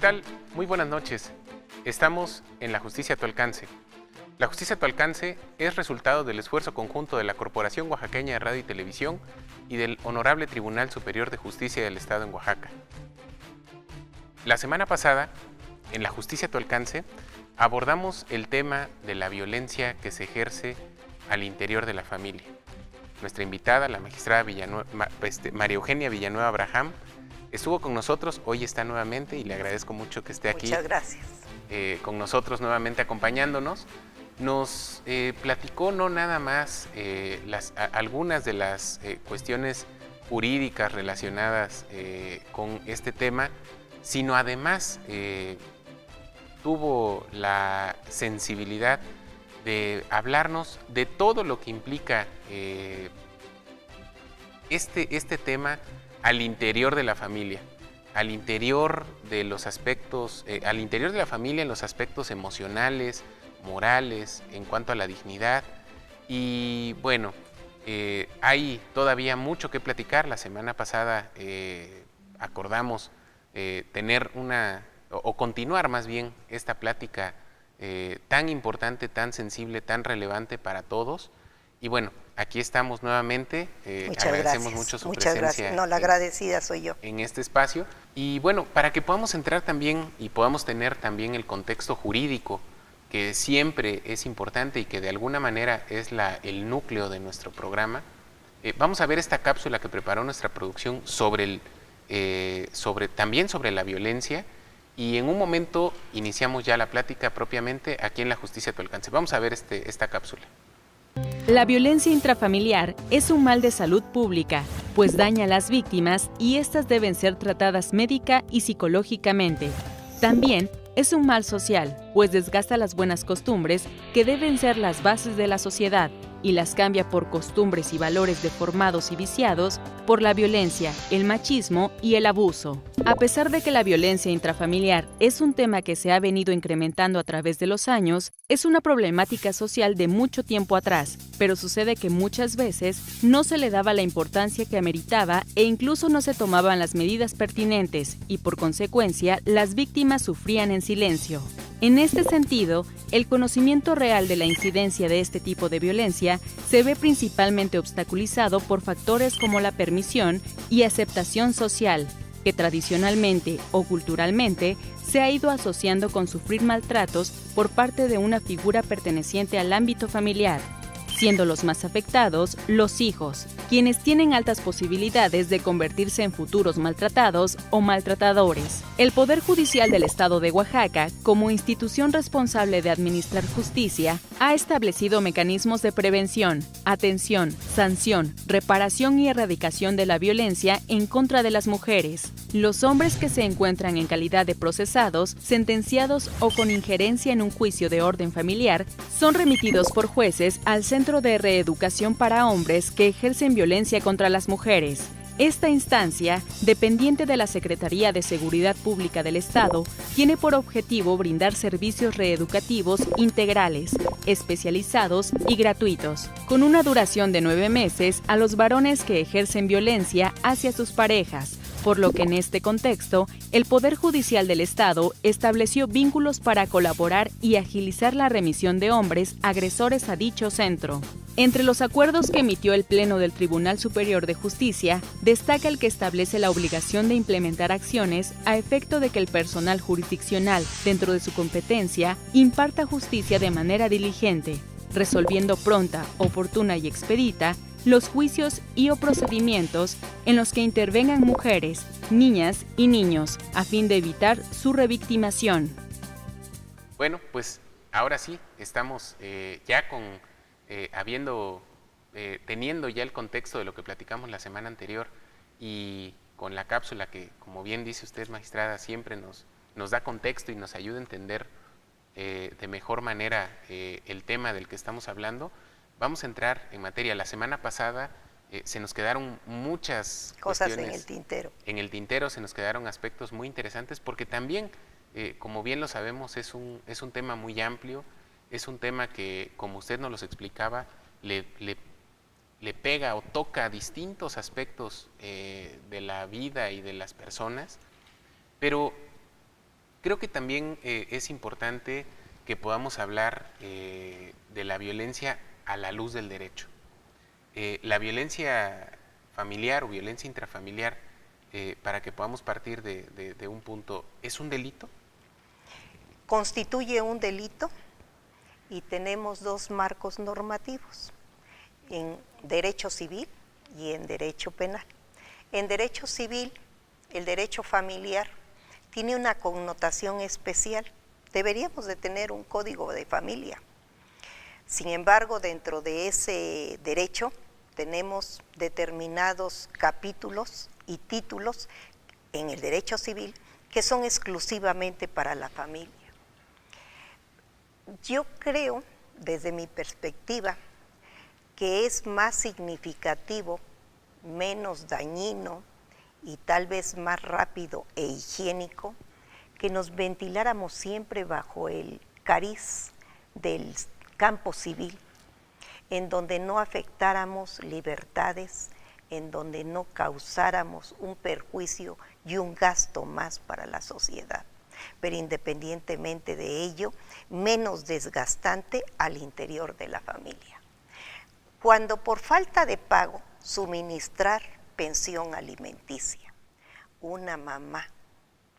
tal? Muy buenas noches. Estamos en La Justicia a tu alcance. La Justicia a tu alcance es resultado del esfuerzo conjunto de la Corporación Oaxaqueña de Radio y Televisión y del Honorable Tribunal Superior de Justicia del Estado en Oaxaca. La semana pasada, en La Justicia a tu alcance, abordamos el tema de la violencia que se ejerce al interior de la familia. Nuestra invitada, la magistrada María Eugenia Villanueva Abraham, estuvo con nosotros, hoy está nuevamente y le agradezco mucho que esté aquí. Muchas gracias. Con nosotros nuevamente acompañándonos. Nos platicó no nada más algunas de las cuestiones jurídicas relacionadas con este tema, sino además tuvo la sensibilidad de hablarnos de todo lo que implica este tema al interior de la familia, al interior de los aspectos, al interior de la familia en los aspectos emocionales, morales, en cuanto a la dignidad. Y bueno, hay todavía mucho que platicar. La semana pasada acordamos tener o continuar más bien esta plática tan importante, tan sensible, tan relevante para todos. Y bueno, aquí estamos nuevamente. Agradecemos mucho su presencia. Muchas gracias. No, la agradecida soy yo. En este espacio. Y bueno, para que podamos entrar también y podamos tener también el contexto jurídico, que siempre es importante y que de alguna manera es el núcleo de nuestro programa, vamos a ver esta cápsula que preparó nuestra producción también sobre la violencia. Y en un momento iniciamos ya la plática propiamente aquí en La Justicia a tu alcance. Vamos a ver esta cápsula. La violencia intrafamiliar es un mal de salud pública, pues daña a las víctimas y éstas deben ser tratadas médica y psicológicamente. También es un mal social, pues desgasta las buenas costumbres que deben ser las bases de la sociedad y las cambia por costumbres y valores deformados y viciados por la violencia, el machismo y el abuso. A pesar de que la violencia intrafamiliar es un tema que se ha venido incrementando a través de los años, es una problemática social de mucho tiempo atrás, pero sucede que muchas veces no se le daba la importancia que ameritaba e incluso no se tomaban las medidas pertinentes y por consecuencia las víctimas sufrían en silencio. En este sentido, el conocimiento real de la incidencia de este tipo de violencia se ve principalmente obstaculizado por factores como la permisión y aceptación social, que tradicionalmente o culturalmente se ha ido asociando con sufrir maltratos por parte de una figura perteneciente al ámbito familiar, siendo los más afectados los hijos, quienes tienen altas posibilidades de convertirse en futuros maltratados o maltratadores. El Poder Judicial del Estado de Oaxaca, como institución responsable de administrar justicia, ha establecido mecanismos de prevención, atención, sanción, reparación y erradicación de la violencia en contra de las mujeres. Los hombres que se encuentran en calidad de procesados, sentenciados o con injerencia en un juicio de orden familiar son remitidos por jueces al Centro de Reeducación para Hombres que ejercen violencia contra las mujeres. Esta instancia, dependiente de la Secretaría de Seguridad Pública del Estado, tiene por objetivo brindar servicios reeducativos integrales, especializados y gratuitos, con una duración de 9 meses a los varones que ejercen violencia hacia sus parejas, por lo que en este contexto, el Poder Judicial del Estado estableció vínculos para colaborar y agilizar la remisión de hombres agresores a dicho centro. Entre los acuerdos que emitió el Pleno del Tribunal Superior de Justicia, destaca el que establece la obligación de implementar acciones a efecto de que el personal jurisdiccional, dentro de su competencia, imparta justicia de manera diligente, resolviendo pronta, oportuna y expedita los juicios y o procedimientos en los que intervengan mujeres, niñas y niños, a fin de evitar su revictimación. Bueno, pues ahora sí, estamos ya teniendo ya el contexto de lo que platicamos la semana anterior y con la cápsula que, como bien dice usted, magistrada, siempre nos da contexto y nos ayuda a entender de mejor manera el tema del que estamos hablando. Vamos a entrar en materia. La semana pasada se nos quedaron muchas cosas cuestiones en el tintero. En el tintero se nos quedaron aspectos muy interesantes porque también, como bien lo sabemos, es un tema muy amplio, es un tema que, como usted nos los explicaba, le pega o toca distintos aspectos de la vida y de las personas, pero Creo que también es importante que podamos hablar de la violencia a la luz del derecho. La violencia familiar o violencia intrafamiliar, para que podamos partir de un punto, ¿es un delito? Constituye un delito y tenemos dos marcos normativos, en derecho civil y en derecho penal. En derecho civil, el derecho familiar tiene una connotación especial. Deberíamos de tener un código de familia. Sin embargo, dentro de ese derecho tenemos determinados capítulos y títulos en el derecho civil que son exclusivamente para la familia. Yo creo, desde mi perspectiva, que es más significativo, menos dañino y tal vez más rápido e higiénico que nos ventiláramos siempre bajo el cariz del campo civil, en donde no afectáramos libertades, en donde no causáramos un perjuicio y un gasto más para la sociedad, pero independientemente de ello, menos desgastante al interior de la familia. Cuando por falta de pago suministrar pensión alimenticia, una mamá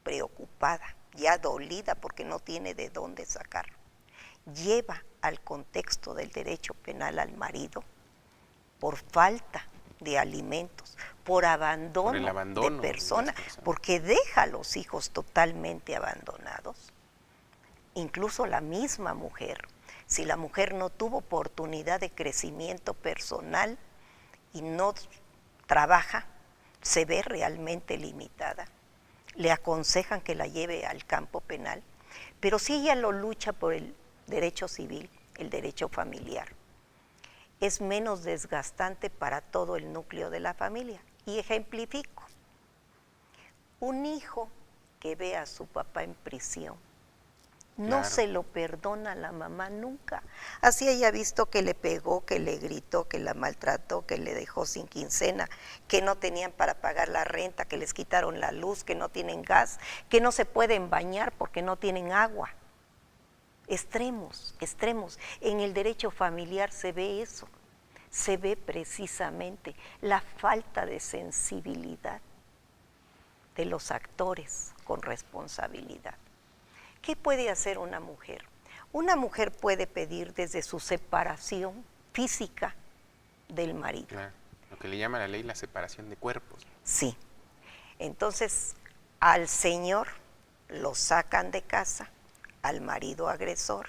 preocupada, ya dolida porque no tiene de dónde sacar, lleva al contexto del derecho penal al marido por falta de alimentos, por abandono de personas, porque deja a los hijos totalmente abandonados. Incluso la misma mujer, si la mujer no tuvo oportunidad de crecimiento personal y no trabaja, se ve realmente limitada. Le aconsejan que la lleve al campo penal, pero si ella lo lucha por el derecho civil, el derecho familiar, es menos desgastante para todo el núcleo de la familia. Y ejemplifico, un hijo que ve a su papá en prisión, no se lo perdona a la mamá nunca. Así haya visto que le pegó, que le gritó, que la maltrató, que le dejó sin quincena, que no tenían para pagar la renta, que les quitaron la luz, que no tienen gas, que no se pueden bañar porque no tienen agua. Extremos, extremos. En el derecho familiar se ve eso. Se ve precisamente la falta de sensibilidad de los actores con responsabilidad. ¿Qué puede hacer una mujer? Una mujer puede pedir desde su separación física del marido. Claro, lo que le llama la ley la separación de cuerpos. Sí. Entonces, al señor lo sacan de casa, al marido agresor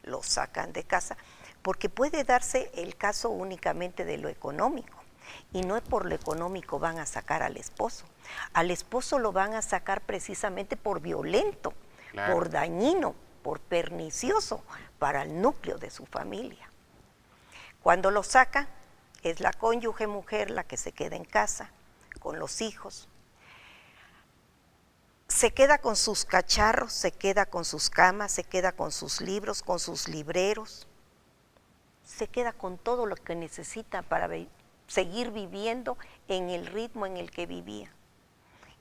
lo sacan de casa, porque puede darse el caso únicamente de lo económico. Y no es por lo económico van a sacar al esposo. Al esposo lo van a sacar precisamente por violento, claro, por dañino, por pernicioso para el núcleo de su familia. Cuando lo saca, es la cónyuge mujer la que se queda en casa con los hijos. Se queda con sus cacharros, se queda con sus camas, se queda con sus libros, con sus libreros. Se queda con todo lo que necesita para seguir viviendo en el ritmo en el que vivía.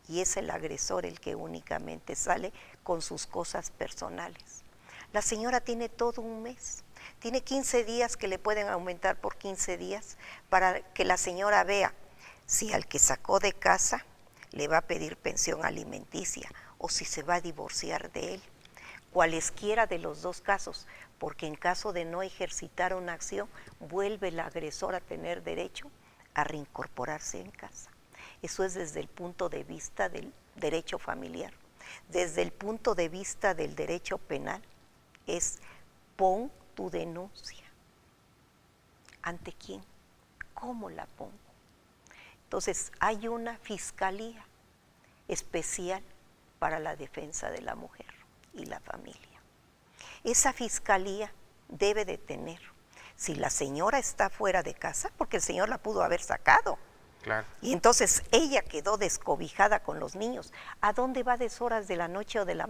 Y es el agresor el que únicamente sale con sus cosas personales. La señora tiene todo un mes, tiene 15 días que le pueden aumentar por 15 días para que la señora vea si al que sacó de casa le va a pedir pensión alimenticia o si se va a divorciar de él. Cualesquiera de los dos casos, porque en caso de no ejercitar una acción, vuelve el agresor a tener derecho a reincorporarse en casa. Eso es desde el punto de vista del derecho familiar. Desde el punto de vista del derecho penal, es pon tu denuncia. ¿Ante quién? ¿Cómo la pongo? Entonces, hay una fiscalía especial para la defensa de la mujer y la familia. Esa fiscalía debe de tener, si la señora está fuera de casa, porque el señor la pudo haber sacado, claro, y entonces ella quedó descobijada con los niños. ¿A dónde va a deshoras de la noche o de la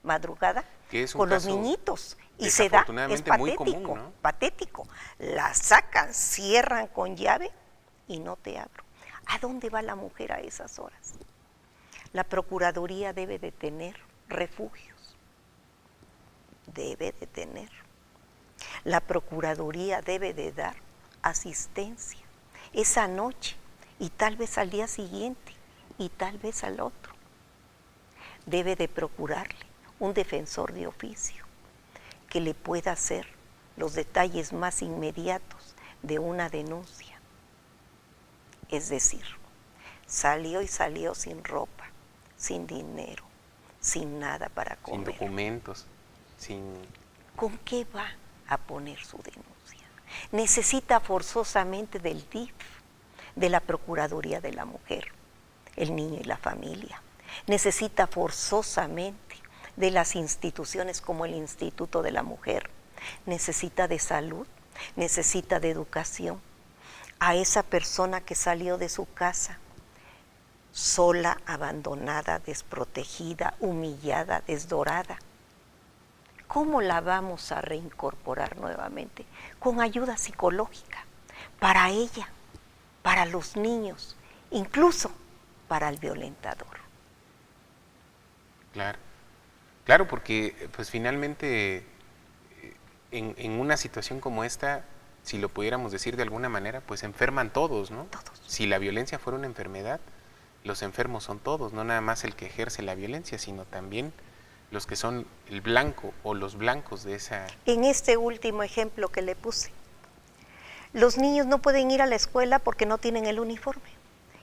madrugada? Con los niñitos. Y se da, es patético, muy común, ¿no? Patético. La sacan, cierran con llave y no te abro. ¿A dónde va la mujer a esas horas? La Procuraduría debe de tener refugios debe de tener. La Procuraduría debe de dar asistencia esa noche y tal vez al día siguiente y tal vez al otro. Debe de procurarle un defensor de oficio que le pueda hacer los detalles más inmediatos de una denuncia. Es decir, salió sin ropa, sin dinero, sin nada para comer. Sin documentos, sin... ¿Con qué va a poner su denuncia? Necesita forzosamente del DIF, de la Procuraduría de la Mujer, el niño y la familia. Necesita forzosamente de las instituciones como el Instituto de la Mujer. Necesita de salud, necesita de educación. A esa persona que salió de su casa sola, abandonada, desprotegida, humillada, desdorada, ¿cómo la vamos a reincorporar nuevamente? Con ayuda psicológica, para ella, para los niños, incluso para el violentador. Claro, porque pues finalmente en una situación como esta, si lo pudiéramos decir de alguna manera, pues enferman todos, ¿no? Todos. Si la violencia fuera una enfermedad, los enfermos son todos, no nada más el que ejerce la violencia, sino también los que son el blanco o los blancos de esa... En este último ejemplo que le puse, los niños no pueden ir a la escuela porque no tienen el uniforme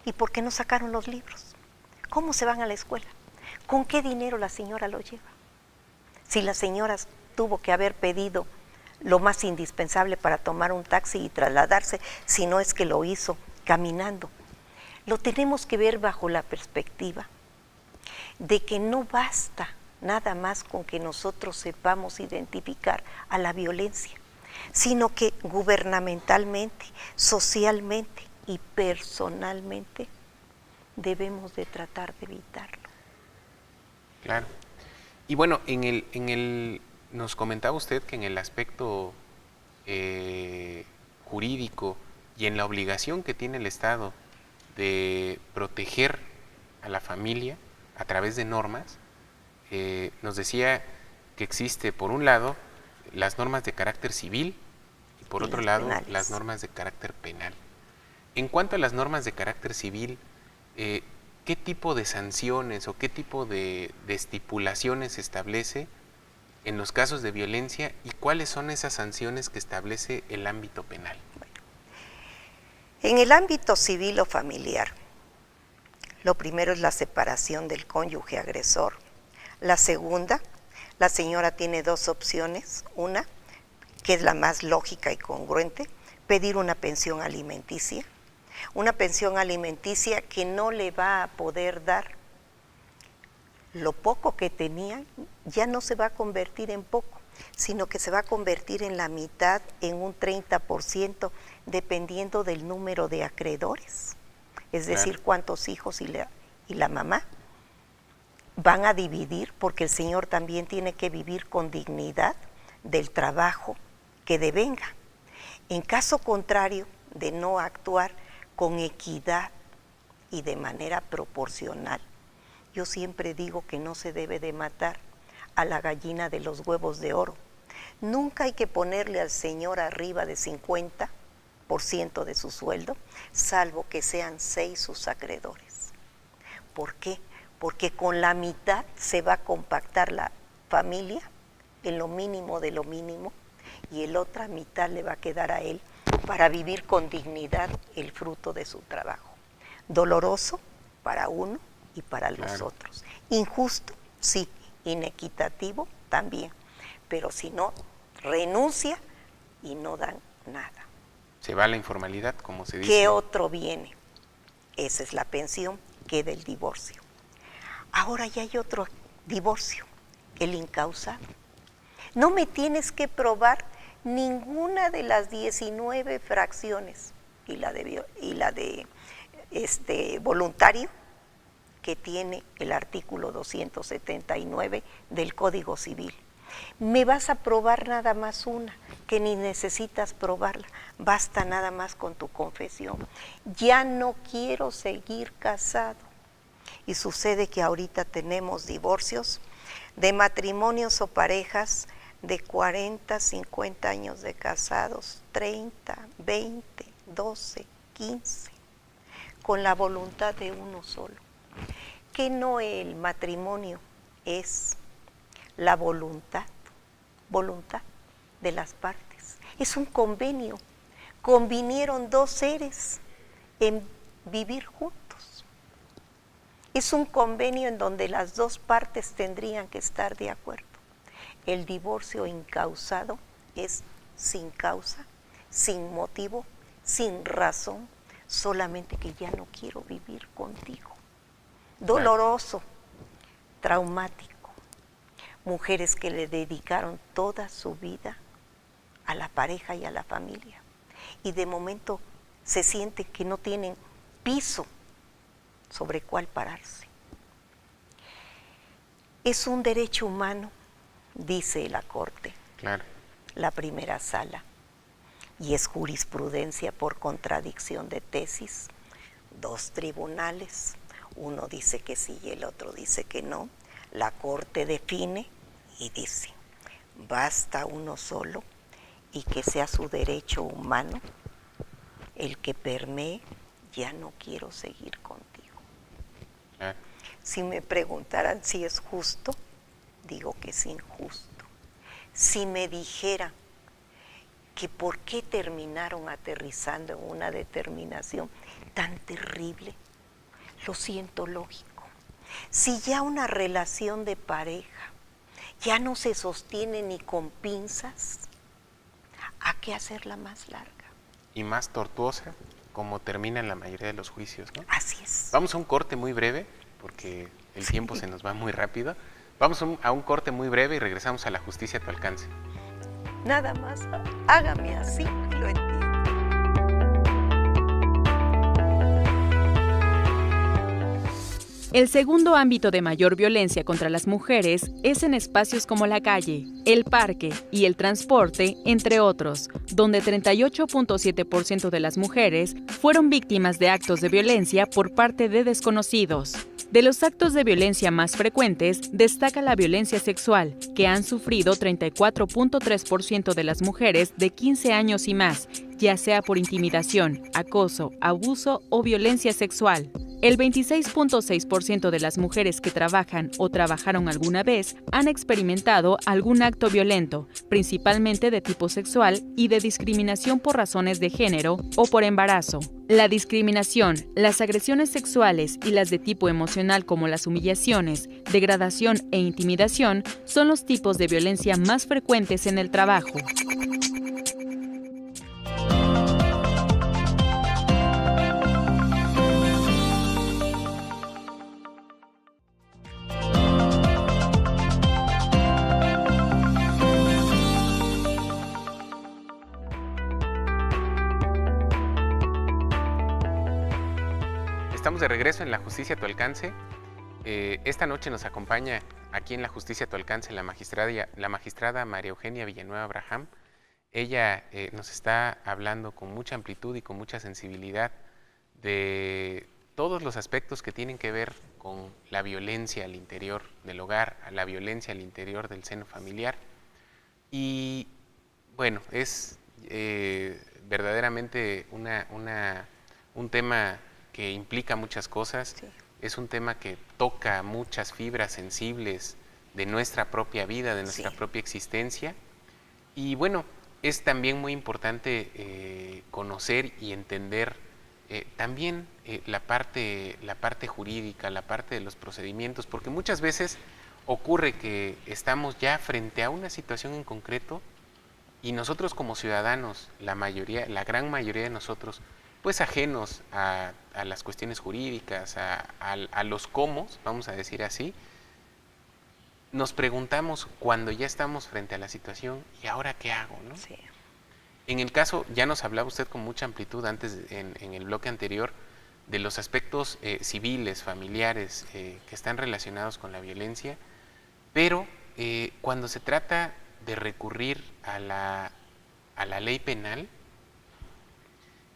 y porque no sacaron los libros. ¿Cómo se van a la escuela? ¿Con qué dinero la señora lo lleva? Si la señora tuvo que haber pedido lo más indispensable para tomar un taxi y trasladarse, si no es que lo hizo caminando. Lo tenemos que ver bajo la perspectiva de que no basta nada más con que nosotros sepamos identificar a la violencia, sino que gubernamentalmente, socialmente y personalmente debemos de tratar de evitarlo. Claro. Y bueno, nos comentaba usted que en el aspecto jurídico y en la obligación que tiene el Estado de proteger a la familia a través de normas, nos decía que existe, por un lado, las normas de carácter civil y por otro lado, penales. las normas de carácter penal. En cuanto a las normas de carácter civil, ¿qué tipo de sanciones o qué tipo de estipulaciones se establece en los casos de violencia y cuáles son esas sanciones que establece el ámbito penal? Bueno, en el ámbito civil o familiar, lo primero es la separación del cónyuge agresor. La segunda, la señora tiene dos opciones. Una, que es la más lógica y congruente, pedir una pensión alimenticia. Una pensión alimenticia que no le va a poder dar lo poco que tenía, ya no se va a convertir en poco, sino que se va a convertir en la mitad, en un 30%, dependiendo del número de acreedores. Es decir, cuántos hijos y la mamá van a dividir, porque el señor también tiene que vivir con dignidad del trabajo que devenga. En caso contrario de no actuar con equidad y de manera proporcional, yo siempre digo que no se debe de matar a la gallina de los huevos de oro. Nunca hay que ponerle al señor arriba de 50% de su sueldo, salvo que sean 6 sus acreedores. ¿Por qué? Porque con la mitad se va a compactar la familia en lo mínimo de lo mínimo y la otra mitad le va a quedar a él para vivir con dignidad el fruto de su trabajo. Doloroso para uno y para los otros. Injusto, sí. Inequitativo, también. Pero si no, renuncia y no dan nada. Se va a la informalidad, como se dice. ¿Qué otro viene? Esa es la pensión, queda el divorcio. Ahora ya hay otro divorcio, el incausado. No me tienes que probar ninguna de las 19 fracciones y la de voluntario que tiene el artículo 279 del Código Civil. Me vas a probar nada más una, que ni necesitas probarla, basta nada más con tu confesión. Ya no quiero seguir casado. Y sucede que ahorita tenemos divorcios de matrimonios o parejas de 40, 50 años de casados, 30, 20, 12, 15, con la voluntad de uno solo. Que no el matrimonio es la voluntad de las partes. Es un convenio. Convinieron dos seres en vivir juntos. Es un convenio en donde las dos partes tendrían que estar de acuerdo. El divorcio incausado es sin causa, sin motivo, sin razón, solamente que ya no quiero vivir contigo. Doloroso, traumático. Mujeres que le dedicaron toda su vida a la pareja y a la familia. Y de momento se sienten que no tienen piso sobre cuál pararse. Es un derecho humano, dice la Corte, Claro. la primera sala, y es jurisprudencia por contradicción de tesis. Dos tribunales, uno dice que sí y el otro dice que no. La Corte define y dice, basta uno solo y que sea su derecho humano el que permee, ya no quiero seguir contigo. Claro. Si me preguntaran si es justo, digo que es injusto. Si me dijera que por qué terminaron aterrizando en una determinación tan terrible, lo siento lógico. Si ya una relación de pareja ya no se sostiene ni con pinzas, ¿a qué hacerla más larga? Y más tortuosa, como termina en la mayoría de los juicios, ¿no? Así es. Vamos a un corte muy breve, porque el tiempo se nos va muy rápido. Vamos a un corte muy breve y regresamos a La Justicia a tu alcance. Nada más, hágame así y lo entiendo. El segundo ámbito de mayor violencia contra las mujeres es en espacios como la calle, el parque y el transporte, entre otros, donde 38.7% de las mujeres fueron víctimas de actos de violencia por parte de desconocidos. De los actos de violencia más frecuentes, destaca la violencia sexual, que han sufrido 34.3% de las mujeres de 15 años y más, ya sea por intimidación, acoso, abuso o violencia sexual. El 26.6% de las mujeres que trabajan o trabajaron alguna vez han experimentado algún acto violento, principalmente de tipo sexual y de discriminación por razones de género o por embarazo. La discriminación, las agresiones sexuales y las de tipo emocional como las humillaciones, degradación e intimidación son los tipos de violencia más frecuentes en el trabajo. Estamos de regreso en La Justicia a tu alcance. Esta noche nos acompaña aquí en La Justicia a tu alcance la magistrada María Eugenia Villanueva Abraham. Ella nos está hablando con mucha amplitud y con mucha sensibilidad de todos los aspectos que tienen que ver con la violencia al interior del hogar, la violencia al interior del seno familiar. Y bueno, es verdaderamente un tema que implica muchas cosas. Sí. Es un tema que toca muchas fibras sensibles de nuestra propia vida, de nuestra propia existencia. Y bueno, es también muy importante conocer y entender también la parte jurídica, la parte de los procedimientos, porque muchas veces ocurre que estamos ya frente a una situación en concreto y nosotros como ciudadanos, la gran mayoría de nosotros, pues ajenos a las cuestiones jurídicas, a los cómo, vamos a decir así, nos preguntamos cuando ya estamos frente a la situación, ¿y ahora qué hago? ¿No? Sí. En el caso, ya nos hablaba usted con mucha amplitud antes, en el bloque anterior, de los aspectos civiles, familiares, que están relacionados con la violencia, pero cuando se trata de recurrir a la ley penal,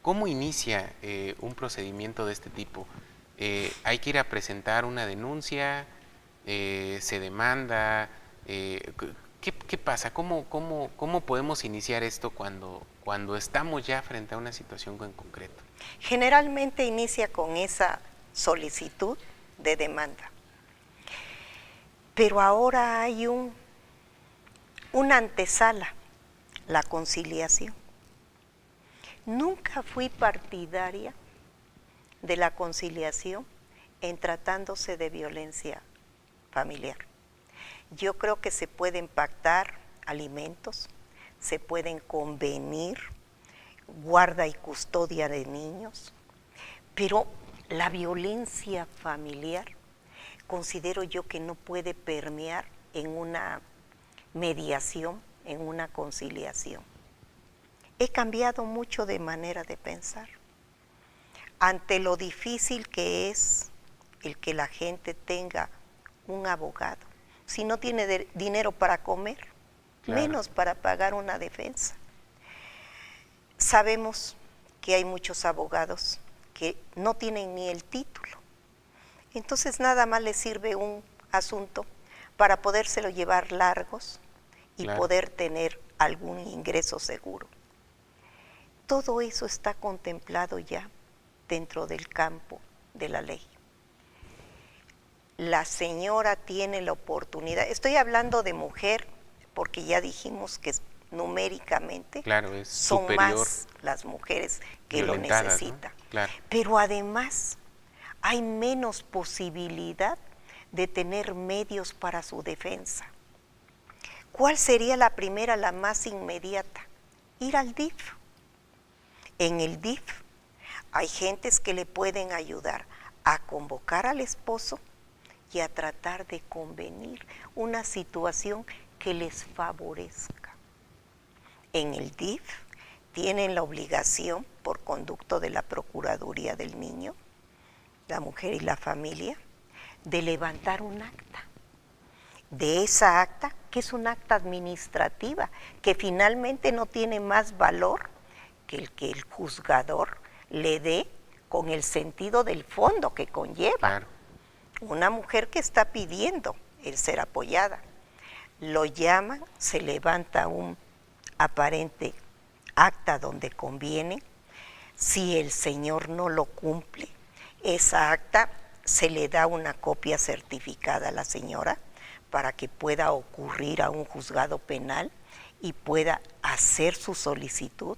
¿cómo inicia un procedimiento de este tipo? ¿Hay que ir a presentar una denuncia? ¿Se demanda? ¿Qué pasa? ¿Cómo podemos iniciar esto cuando estamos ya frente a una situación en concreto? Generalmente inicia con esa solicitud de demanda. Pero ahora hay una antesala, la conciliación. Nunca fui partidaria de la conciliación en tratándose de violencia familiar. Yo creo que se pueden pactar alimentos, se pueden convenir guarda y custodia de niños, pero la violencia familiar considero yo que no puede permear en una mediación, en una conciliación. He cambiado mucho de manera de pensar. Ante lo difícil que es el que la gente tenga un abogado, si no tiene dinero para comer, claro, menos para pagar una defensa. Sabemos que hay muchos abogados que no tienen ni el título. Entonces nada más les sirve un asunto para podérselo llevar largos y claro, poder tener algún ingreso seguro. Todo eso está contemplado ya dentro del campo de la ley. La señora tiene la oportunidad, estoy hablando de mujer porque ya dijimos que numéricamente claro, es son superior, más las mujeres que lo necesitan, ¿no? Claro. Pero además hay menos posibilidad de tener medios para su defensa. ¿Cuál sería la primera, la más inmediata? Ir al DIF. En el DIF hay gentes que le pueden ayudar a convocar al esposo y a tratar de convenir una situación que les favorezca. En el DIF tienen la obligación, por conducto de la Procuraduría del Niño, la mujer y la familia, de levantar un acta. De esa acta, que es un acta administrativa, que finalmente no tiene más valor que el juzgador le dé con el sentido del fondo que conlleva. Claro. Una mujer que está pidiendo el ser apoyada. Lo llaman, se levanta un aparente acta donde conviene. Si el señor no lo cumple, esa acta se le da una copia certificada a la señora para que pueda ocurrir a un juzgado penal y pueda hacer su solicitud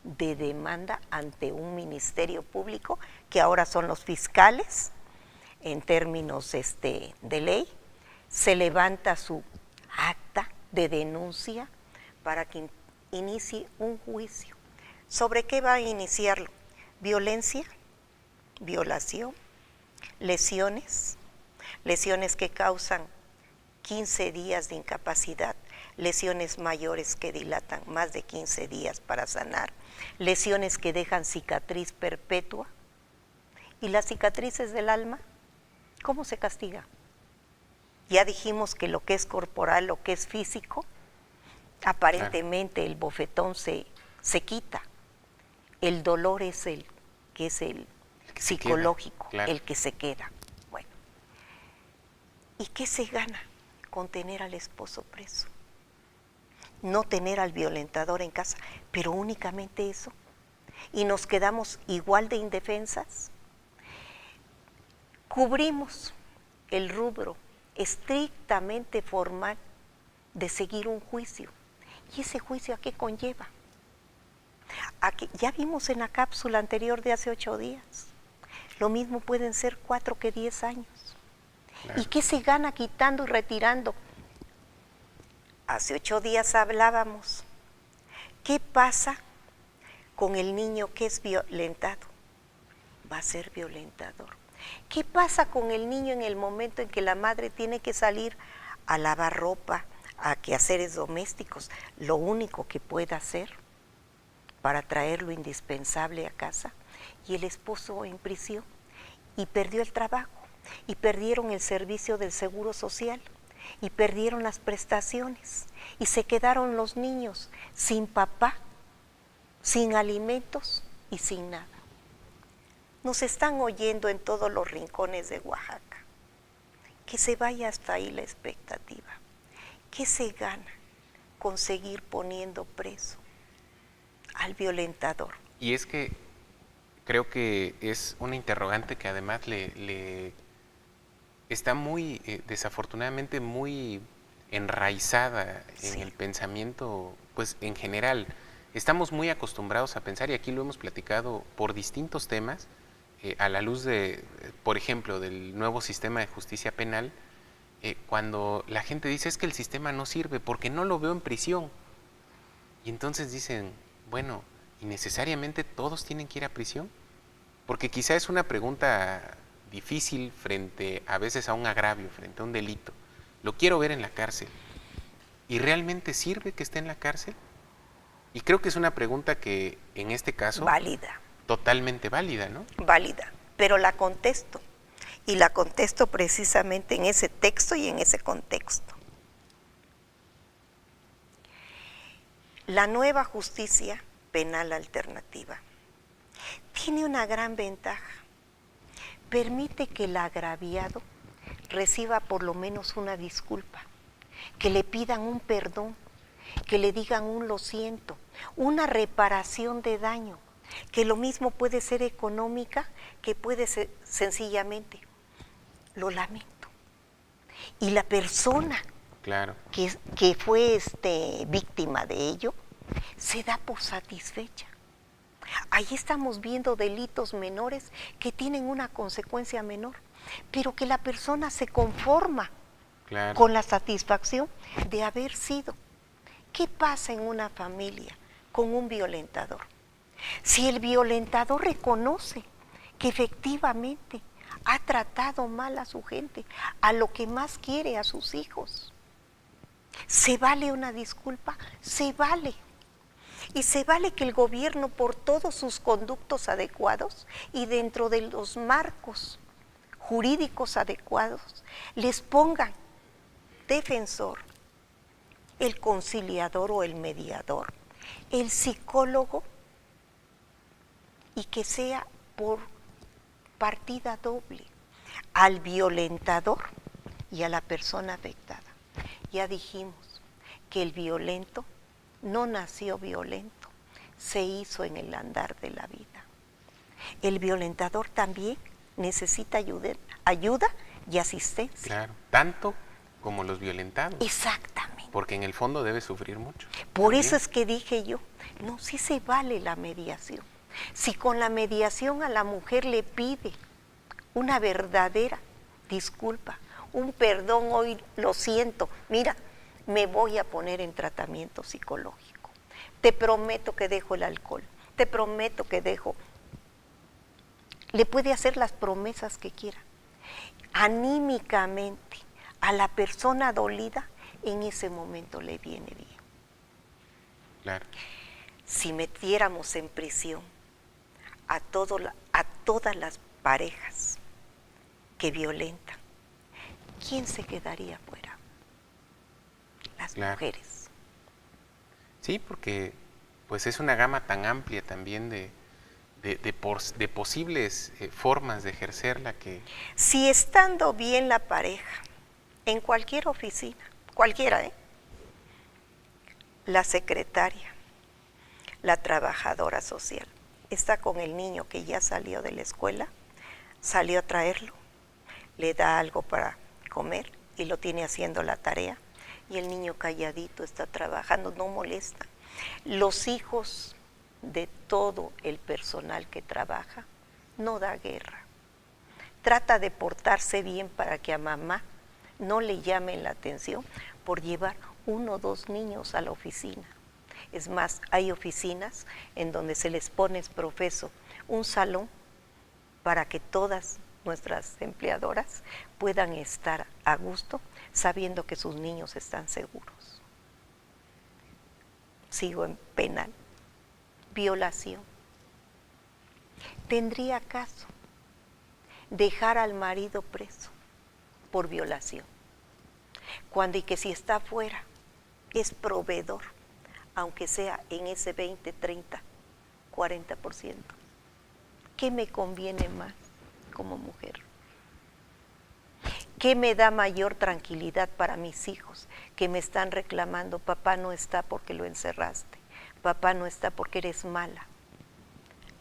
de demanda ante un ministerio público, que ahora son los fiscales, en términos de ley. Se levanta su acta de denuncia para que inicie un juicio. ¿Sobre qué va a iniciarlo? Violencia, violación, lesiones que causan 15 días de incapacidad, lesiones mayores que dilatan más de 15 días para sanar, lesiones que dejan cicatriz perpetua. ¿Y las cicatrices del alma? ¿Cómo se castiga? Ya dijimos que lo que es corporal, lo que es físico, aparentemente el bofetón se quita. El dolor es el psicológico, claro, el que se queda. Bueno, ¿y qué se gana con tener al esposo preso? No tener al violentador en casa, pero únicamente eso. Y nos quedamos igual de indefensas. Cubrimos el rubro estrictamente formal de seguir un juicio. ¿Y ese juicio a qué conlleva? Ya vimos en la cápsula anterior de hace 8 días. Lo mismo pueden ser 4 que 10 años. Claro. ¿Y qué se gana quitando y retirando? Hace 8 días hablábamos. ¿Qué pasa con el niño que es violentado? Va a ser violentador. ¿Qué pasa con el niño en el momento en que la madre tiene que salir a lavar ropa, a quehaceres domésticos? Lo único que puede hacer para traer lo indispensable a casa, y el esposo en prisión, y perdió el trabajo, y perdieron el servicio del seguro social, y perdieron las prestaciones, y se quedaron los niños sin papá, sin alimentos y sin nada. Nos están oyendo en todos los rincones de Oaxaca. Que se vaya hasta ahí la expectativa. ¿Qué se gana con seguir poniendo preso al violentador? Y es que creo que es una interrogante que además le está muy, desafortunadamente, muy enraizada en el pensamiento, pues en general. Estamos muy acostumbrados a pensar, y aquí lo hemos platicado por distintos temas, a la luz de, por ejemplo, del nuevo sistema de justicia penal, cuando la gente dice es que el sistema no sirve porque no lo veo en prisión. Y entonces dicen, bueno, ¿y necesariamente todos tienen que ir a prisión? Porque quizá es una pregunta difícil frente a veces a un agravio, frente a un delito. Lo quiero ver en la cárcel. ¿Y realmente sirve que esté en la cárcel? Y creo que es una pregunta que en este caso... Válida. Totalmente válida, ¿no? Válida, pero la contesto. Y la contesto precisamente en ese texto y en ese contexto. La nueva justicia penal alternativa tiene una gran ventaja. Permite que el agraviado reciba por lo menos una disculpa, que le pidan un perdón, que le digan un lo siento, una reparación de daño, que lo mismo puede ser económica, que puede ser sencillamente, lo lamento. Y la persona claro, que fue víctima de ello, se da por satisfecha. Ahí estamos viendo delitos menores que tienen una consecuencia menor, pero que la persona se conforma claro, con la satisfacción de haber sido. ¿Qué pasa en una familia con un violentador? Si el violentador reconoce que efectivamente ha tratado mal a su gente, a lo que más quiere, a sus hijos, ¿se vale una disculpa? Se vale. Y se vale que el gobierno, por todos sus conductos adecuados y dentro de los marcos jurídicos adecuados, les pongan defensor, el conciliador o el mediador, el psicólogo, y que sea por partida doble al violentador y a la persona afectada. Ya dijimos que el violento no nació violento, se hizo en el andar de la vida. El violentador también necesita ayuda y asistencia. claro. Tanto como los violentados. Exactamente. Porque en el fondo debe sufrir mucho. Por también. eso es que dije yo, no, sí se vale la mediación. Si con la mediación a la mujer le pide una verdadera disculpa, un perdón, hoy lo siento, mira, me voy a poner en tratamiento psicológico. Te prometo que dejo el alcohol, te prometo que dejo. Le puede hacer las promesas que quiera. Anímicamente, a la persona dolida, en ese momento le viene bien. Claro. Si metiéramos en prisión a todas las parejas que violentan, ¿quién se quedaría fuera? Las mujeres. Sí, porque pues es una gama tan amplia también de posibles formas de ejercerla que... Si estando bien la pareja, en cualquier oficina, cualquiera, la secretaria, la trabajadora social, está con el niño que ya salió de la escuela, salió a traerlo, le da algo para comer y lo tiene haciendo la tarea, y el niño calladito está trabajando, no molesta. Los hijos de todo el personal que trabaja no da guerra. Trata de portarse bien para que a mamá no le llamen la atención por llevar 1 o 2 niños a la oficina. Es más, hay oficinas en donde se les pone profeso un salón para que todas nuestras empleadoras puedan estar a gusto sabiendo que sus niños están seguros. Sigo en penal. Violación. ¿Tendría caso dejar al marido preso por violación? Cuando y que si está fuera es proveedor, aunque sea en ese 20, 30, 40%. ¿Qué me conviene más como mujer? ¿Qué me da mayor tranquilidad para mis hijos? Que me están reclamando, papá no está porque lo encerraste, papá no está porque eres mala.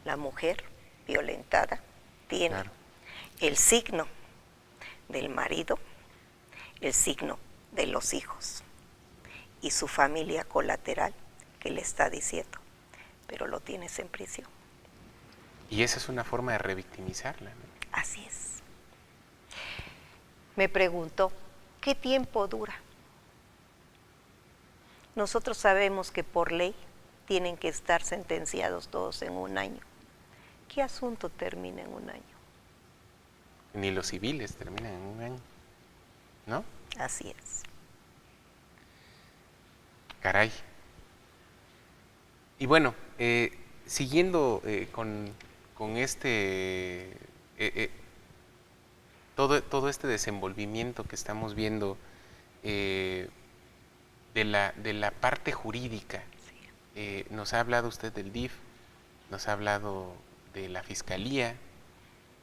La mujer violentada tiene el signo del marido, el signo de los hijos y su familia colateral que le está diciendo, pero lo tienes en prisión. Y esa es una forma de revictimizarla, ¿no? Así es. Me preguntó, ¿qué tiempo dura? Nosotros sabemos que por ley tienen que estar sentenciados todos en 1 año. ¿Qué asunto termina en 1 año? Ni los civiles terminan en 1 año, ¿no? Así es. Caray. Y bueno, siguiendo con todo este desenvolvimiento que estamos viendo de la parte jurídica, nos ha hablado usted del DIF, nos ha hablado de la Fiscalía,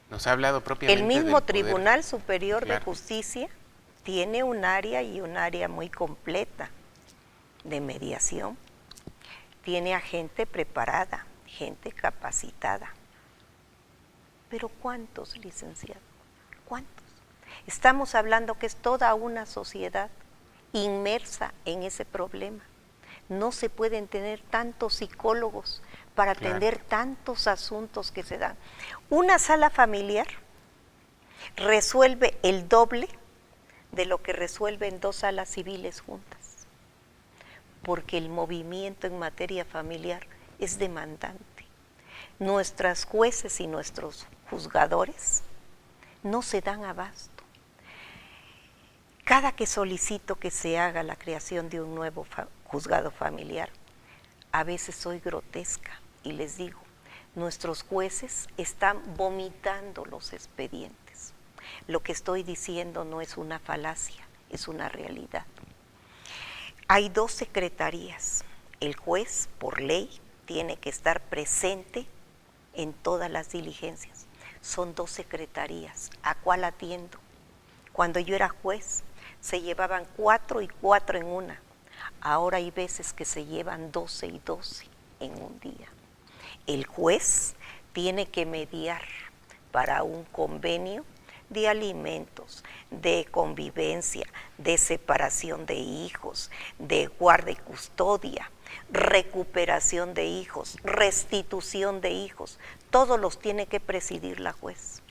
nos ha hablado propiamente del poder. El mismo Tribunal Superior de Justicia tiene un área y un área muy completa de mediación. Tiene a gente preparada, gente capacitada. Pero ¿cuántos, licenciado? ¿Cuántos? Estamos hablando que es toda una sociedad inmersa en ese problema. No se pueden tener tantos psicólogos para atender tantos asuntos que se dan. Una sala familiar resuelve el doble de lo que resuelven 2 salas civiles juntas, porque el movimiento en materia familiar es demandante. Nuestras jueces y nuestros juzgadores no se dan abasto. Cada que solicito que se haga la creación de un nuevo juzgado familiar, a veces soy grotesca y les digo, nuestros jueces están vomitando los expedientes. Lo que estoy diciendo no es una falacia, es una realidad. Hay 2 secretarías. El juez, por ley, tiene que estar presente en todas las diligencias. Son 2 secretarías. ¿A cuál atiendo? Cuando yo era juez, se llevaban 4 y 4 en una. Ahora hay veces que se llevan 12 y 12 en un día. El juez tiene que mediar para un convenio de alimentos, de convivencia, de separación de hijos, de guarda y custodia, recuperación de hijos, restitución de hijos. Todos los tiene que presidir la juez.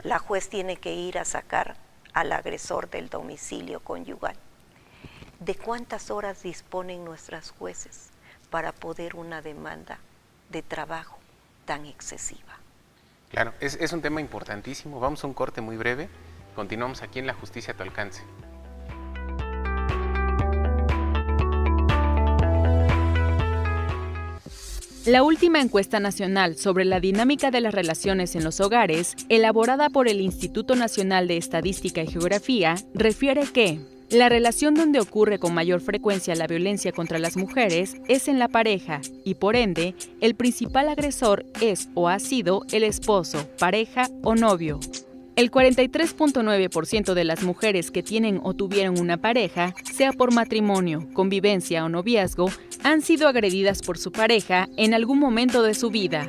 La juez tiene que ir a sacar al agresor del domicilio conyugal. ¿De cuántas horas disponen nuestras jueces para poder una demanda de trabajo tan excesiva? Claro, es un tema importantísimo. Vamos a un corte muy breve. Continuamos aquí en La Justicia a tu alcance. La última encuesta nacional sobre la dinámica de las relaciones en los hogares, elaborada por el Instituto Nacional de Estadística y Geografía, refiere que la relación donde ocurre con mayor frecuencia la violencia contra las mujeres es en la pareja y, por ende, el principal agresor es o ha sido el esposo, pareja o novio. El 43.9% de las mujeres que tienen o tuvieron una pareja, sea por matrimonio, convivencia o noviazgo, han sido agredidas por su pareja en algún momento de su vida.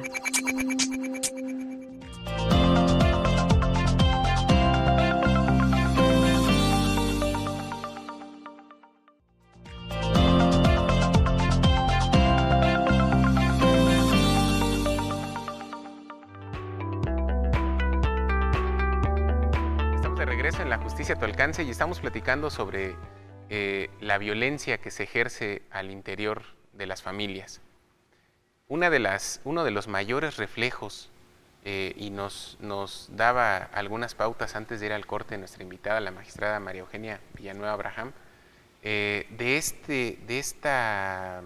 En La Justicia a tu alcance y estamos platicando sobre la violencia que se ejerce al interior de las familias. Uno de los mayores reflejos, y nos daba algunas pautas antes de ir al corte nuestra invitada, la magistrada María Eugenia Villanueva Abraham, de esta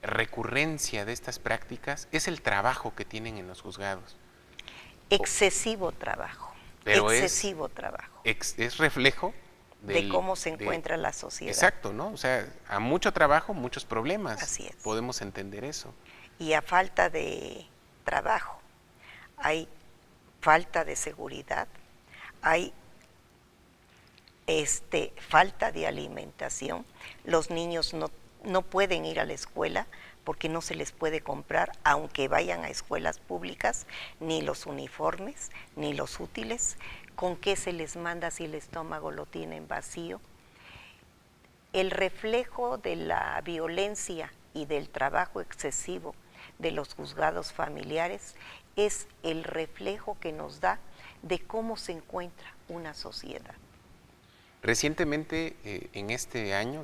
recurrencia de estas prácticas, es el trabajo que tienen en los juzgados. Excesivo trabajo. Pero excesivo trabajo. Es reflejo de cómo se encuentra la sociedad. Exacto, ¿no? O sea, a mucho trabajo, muchos problemas. Así es. Podemos entender eso. Y a falta de trabajo, hay falta de seguridad, hay falta de alimentación. Los niños no pueden ir a la escuela porque no se les puede comprar, aunque vayan a escuelas públicas, ni los uniformes, ni los útiles. ¿Con qué se les manda si el estómago lo tienen vacío? El reflejo de la violencia y del trabajo excesivo de los juzgados familiares es el reflejo que nos da de cómo se encuentra una sociedad. Recientemente, en este año,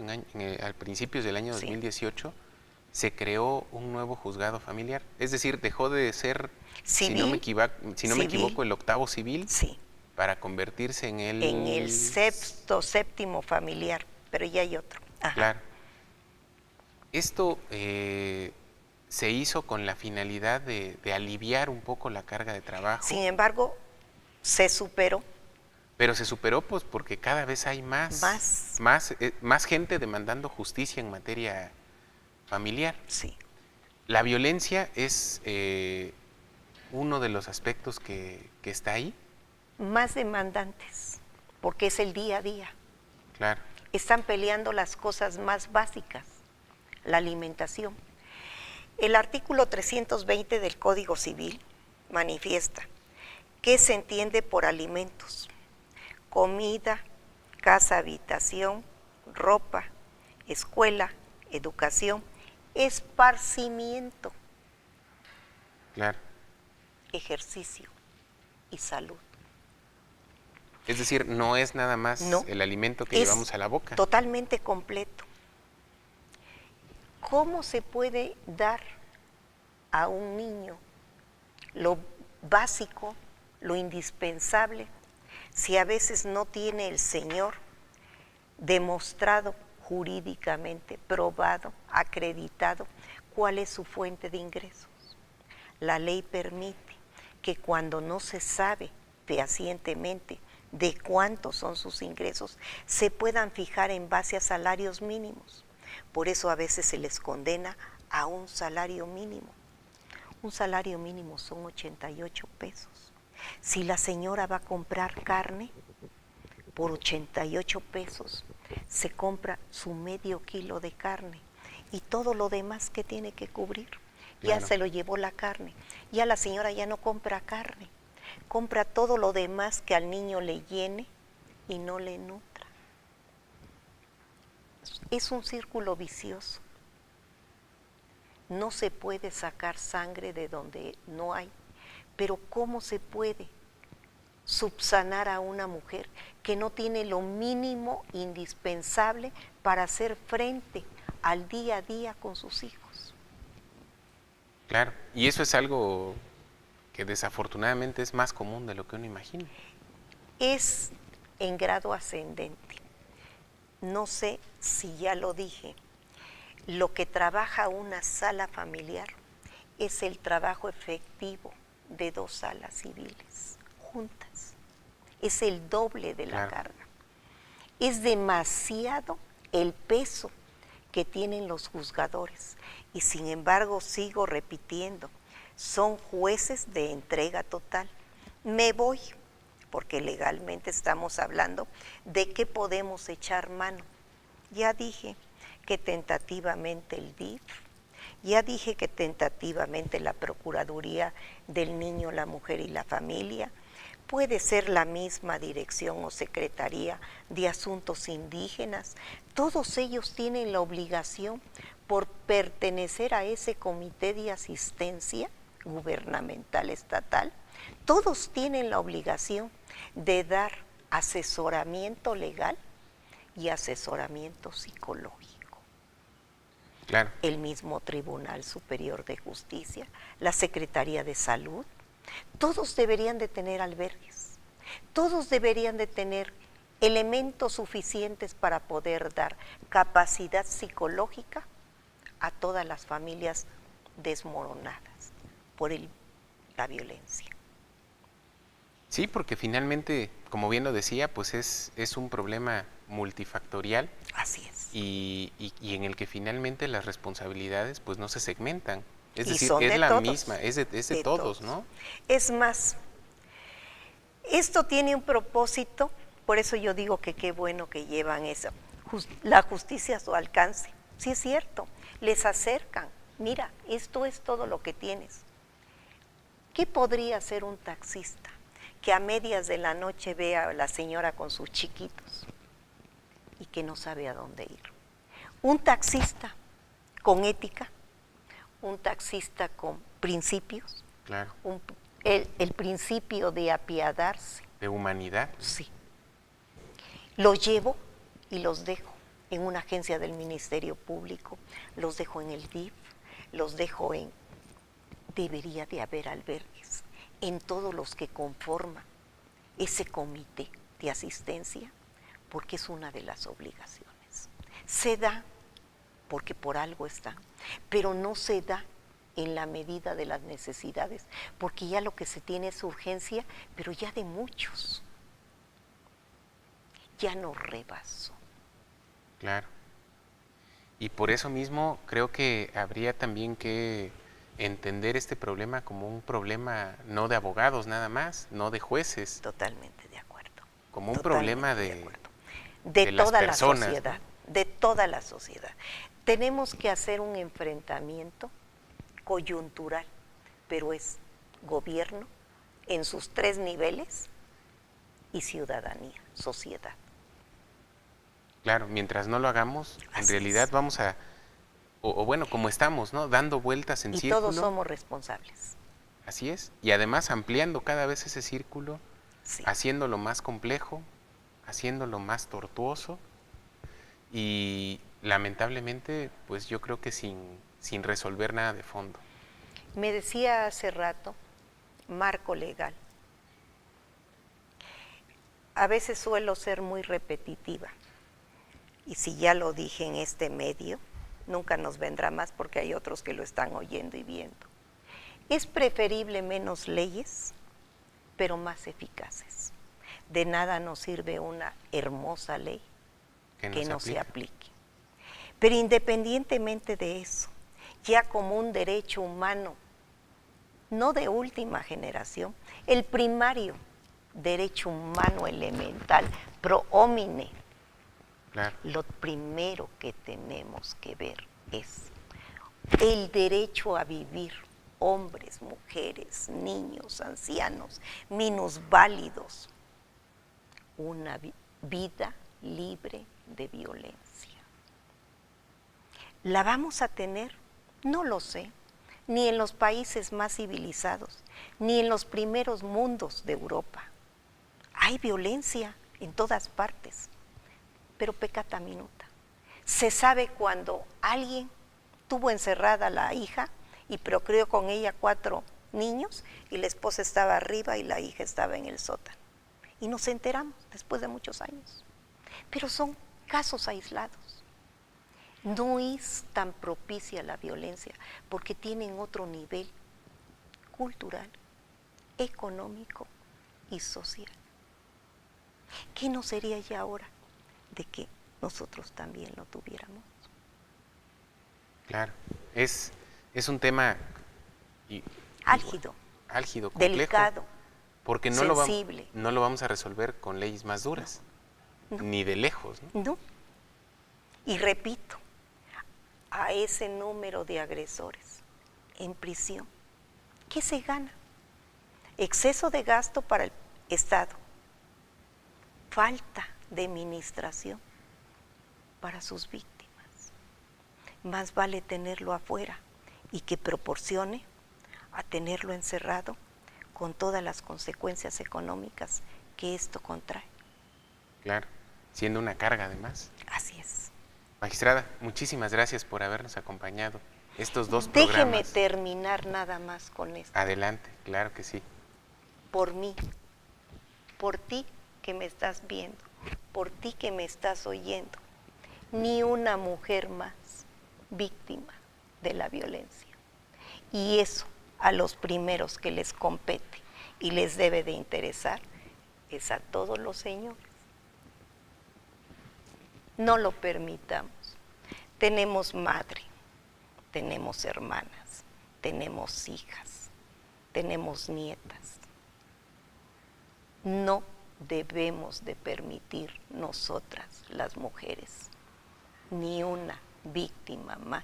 al principios del año 2018, se creó un nuevo juzgado familiar. Es decir, dejó de ser, civil, si no me equivoco, el octavo civil, sí, para convertirse en el... En el séptimo familiar, pero ya hay otro. Ajá. Claro. Esto se hizo con la finalidad de aliviar un poco la carga de trabajo. Sin embargo, se superó. Pero se superó pues porque cada vez hay más gente demandando justicia en materia familiar. Sí. La violencia es uno de los aspectos que está ahí. Más demandantes, porque es el día a día. Claro. Están peleando las cosas más básicas, la alimentación. El artículo 320 del Código Civil manifiesta qué se entiende por alimentos: comida, casa, habitación, ropa, escuela, educación, esparcimiento, claro, ejercicio y salud. Es decir, no es nada más el alimento que llevamos a la boca. Totalmente completo. ¿Cómo se puede dar a un niño lo básico, lo indispensable, si a veces no tiene el Señor demostrado jurídicamente, probado, acreditado, cuál es su fuente de ingresos? La ley permite que cuando no se sabe fehacientemente de cuántos son sus ingresos, se puedan fijar en base a salarios mínimos. Por eso a veces se les condena a un salario mínimo. Un salario mínimo son 88 pesos. Si la señora va a comprar carne, por 88 pesos se compra su medio kilo de carne y todo lo demás que tiene que cubrir. Ya se lo llevó la carne. Ya la señora ya no compra carne. Compra todo lo demás que al niño le llene y no le nutra. Es un círculo vicioso. No se puede sacar sangre de donde no hay, pero ¿cómo se puede subsanar a una mujer que no tiene lo mínimo indispensable para hacer frente al día a día con sus hijos? Claro, y eso es algo que desafortunadamente es más común de lo que uno imagina. Es en grado ascendente. No sé si ya lo dije, lo que trabaja una sala familiar es el trabajo efectivo de 2 salas civiles juntas. Es el doble de la carga. Es demasiado el peso que tienen los juzgadores y sin embargo sigo repitiendo, son jueces de entrega total. Me voy, porque legalmente estamos hablando de qué podemos echar mano. Ya dije que tentativamente el DIF, ya dije que tentativamente la Procuraduría del Niño, la Mujer y la Familia, puede ser la misma Dirección o Secretaría de Asuntos Indígenas. Todos ellos tienen la obligación, por pertenecer a ese comité de asistencia gubernamental estatal, todos tienen la obligación de dar asesoramiento legal y asesoramiento psicológico. Claro. El mismo Tribunal Superior de Justicia, la Secretaría de Salud, todos deberían de tener albergues, todos deberían de tener elementos suficientes para poder dar capacidad psicológica a todas las familias desmoronadas por la violencia. Sí, porque finalmente, como bien lo decía, pues es un problema multifactorial. Así es. Y en el que finalmente las responsabilidades pues no se segmentan. Es Y decir, son es de la todos, misma, es de todos, ¿no? Es más, esto tiene un propósito Por eso yo digo que qué bueno que llevan la justicia a su alcance. Sí es cierto, les acercan. Mira, esto es todo lo que tienes. ¿Qué podría hacer un taxista que a medias de la noche vea a la señora con sus chiquitos y que no sabe a dónde ir? Un taxista con ética, un taxista con principios, Claro. El principio de apiadarse. De humanidad. Sí. Los llevo y los dejo en una agencia del Ministerio Público, los dejo en el DIF, los dejo en... Debería de haber albergues en todos los que conforman ese comité de asistencia, porque es una de las obligaciones. Se da porque por algo están, pero no se da en la medida de las necesidades, porque ya lo que se tiene es urgencia, pero ya de muchos. Ya no rebasó. Claro. Y por eso mismo creo que habría también que entender este problema como un problema no de abogados nada más, no de jueces. Totalmente de acuerdo. Como un problema de toda las personas, la sociedad, ¿no? De toda la sociedad. Tenemos que hacer un enfrentamiento coyuntural, pero es gobierno en sus 3 niveles y ciudadanía, sociedad. Claro, mientras no lo hagamos, en realidad vamos a, o bueno, como estamos, ¿no? Dando vueltas en y círculo. Todos somos responsables. Así es. Y además ampliando cada vez ese círculo, Sí. haciéndolo más complejo, haciéndolo más tortuoso y lamentablemente, pues yo creo que sin resolver nada de fondo. Me decía hace rato, marco legal. A veces suelo ser muy repetitiva. Y si ya lo dije en este medio, nunca nos vendrá más porque hay otros que lo están oyendo y viendo. Es preferible menos leyes, pero más eficaces. De nada nos sirve una hermosa ley que no se aplique. Pero independientemente de eso, ya como un derecho humano, no de última generación, el primario derecho humano elemental, pro homine, Claro. lo primero que tenemos que ver es el derecho a vivir, hombres, mujeres, niños, ancianos, minusválidos, una vida libre de violencia. ¿La vamos a tener? No lo sé, ni en los países más civilizados, ni en los primeros mundos de Europa. Hay violencia en todas partes, pero peccata minuta. Se sabe cuando alguien tuvo encerrada a la hija y procreó con ella 4 niños y la esposa estaba arriba y la hija estaba en el sótano. Y nos enteramos después de muchos años. Pero son casos aislados. No es tan propicia la violencia porque tienen otro nivel cultural, económico y social. ¿Qué no sería ya ahora de que nosotros también lo tuviéramos? Claro, es un tema álgido, complejo, delicado, porque sensible. no lo vamos a resolver con leyes más duras, No. ni de lejos, ¿no? No. Y repito, a ese número de agresores en prisión, ¿qué se gana? Exceso de gasto para el Estado, falta de administración para sus víctimas. Más vale tenerlo afuera y que proporcione a tenerlo encerrado con todas las consecuencias económicas que esto contrae. Claro, siendo una carga además. Así es. Magistrada, muchísimas gracias por habernos acompañado. Estos 2 Déjeme programas. terminar nada más con esto. Adelante, claro que sí. Por mí, por ti que me estás viendo, por ti que me estás oyendo, ni una mujer más víctima de la violencia. Y eso a los primeros que les compete y les debe de interesar es a todos los señores. No lo permitamos. Tenemos madre, tenemos hermanas, tenemos hijas, tenemos nietas. No debemos de permitir nosotras, las mujeres, ni una víctima más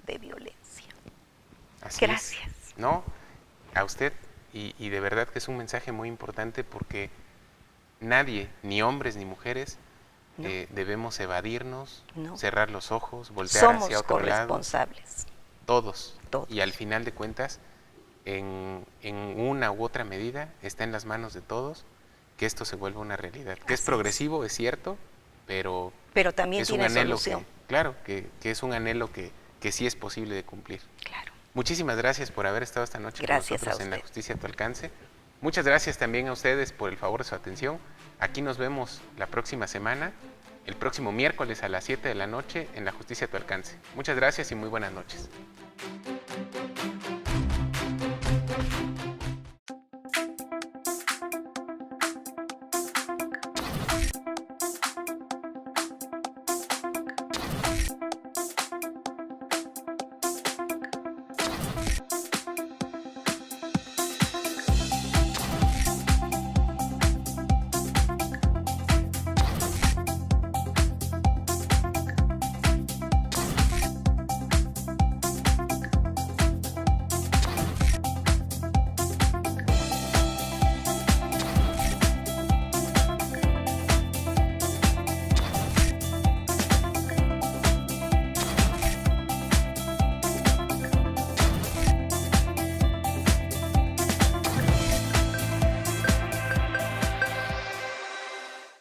de violencia. Así Gracias. es. No, a usted, y de verdad que es un mensaje muy importante porque nadie, ni hombres ni mujeres, No. debemos evadirnos, No. cerrar los ojos, voltear Somos hacia otro lado. corresponsables. Todos. Todos. Y al final de cuentas, en una u otra medida, está en las manos de todos que esto se vuelva una realidad. Que es Así progresivo, es cierto, pero también es un tiene anhelo solución. claro, que es un anhelo que sí es posible de cumplir. Claro. Muchísimas gracias por haber estado esta noche Gracias con nosotros a en La usted. Justicia a tu alcance. Muchas gracias también a ustedes por el favor de su atención. Aquí nos vemos la próxima semana, el próximo miércoles a las 7 de la noche en La Justicia a tu alcance. Muchas gracias y muy buenas noches.